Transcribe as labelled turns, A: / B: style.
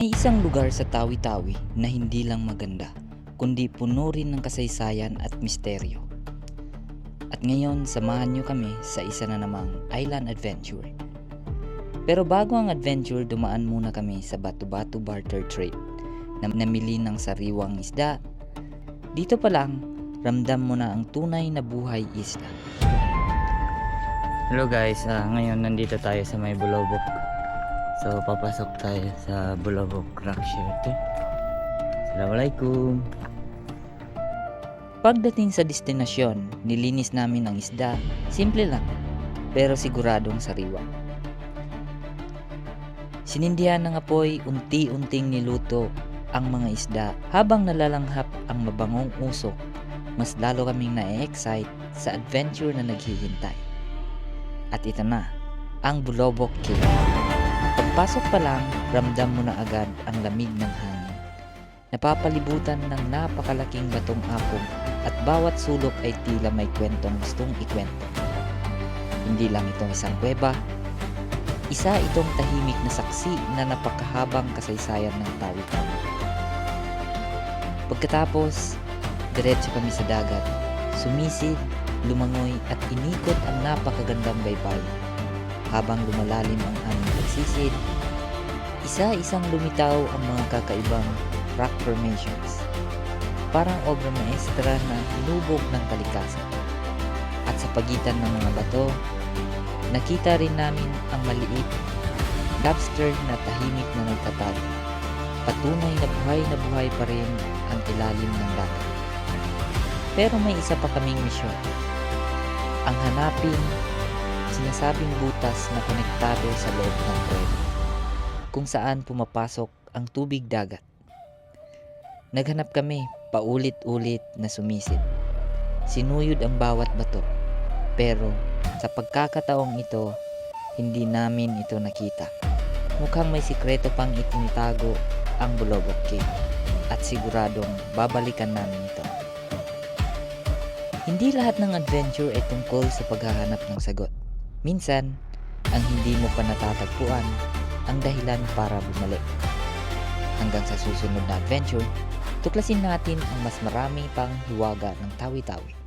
A: May isang lugar sa Tawi-Tawi na hindi lang maganda, kundi puno rin ng kasaysayan at misteryo. At ngayon, samahan nyo kami sa isa na namang island adventure. Pero bago ang adventure, dumaan muna kami sa Batu-Batu Barter Trade na namili ng sariwang isda. Dito pa lang, ramdam mo na ang tunay na buhay isla. Hello guys, ngayon nandito tayo sa may Bulobok. So papasok tayo sa Bulobok Rock Shelter. Assalamualaikum. Pagdating sa destinasyon, nilinis namin ang isda. Simple lang, pero siguradong sariwa. Sinindihan ng apoy, unti-unting niluto ang mga isda. Habang nalalanghap ang mabangong usok, mas lalo kaming na-excite sa adventure na naghihintay. At ito na, ang Bulobok Cave. Pagpasok pa lang, ramdam mo na agad ang lamig ng hangin. Napapalibutan ng napakalaking batong apog at bawat sulok ay tila may kwentong gustong ikwento. Hindi lang itong isang kuweba, isa itong tahimik na saksi na napakahabang kasaysayan ng Tawi-Tawi. Pagkatapos, diretso kami sa dagat, sumisid, lumangoy at inikot ang napakagandang baybay. Habang lumalalim ang aming pagsisid, isa-isang lumitaw ang mga kakaibang rock formations. Parang obra maestra na hinubog ng kalikasan. At sa pagitan ng mga bato, nakita rin namin ang maliit lobster na tahimik na nagtatago. Patunay na buhay pa rin ang ilalim ng dagat. Pero may isa pa kaming misyon. Ang hanapin sinasabing butas na konektado sa loob ng kuweba, kung saan pumapasok ang tubig dagat. Naghanap kami paulit-ulit na sumisid. Sinuyod ang bawat bato, pero sa pagkakataong ito, hindi namin ito nakita. Mukhang may sikreto pang itinitago ang Bulobok Cave at siguradong babalikan namin ito. Hindi lahat ng adventure ay tungkol sa paghahanap ng sagot. Minsan, ang hindi mo pa natatagpuan ang dahilan para bumalik. Hanggang sa susunod na adventure, tuklasin natin ang mas marami pang hiwaga ng Tawi-Tawi.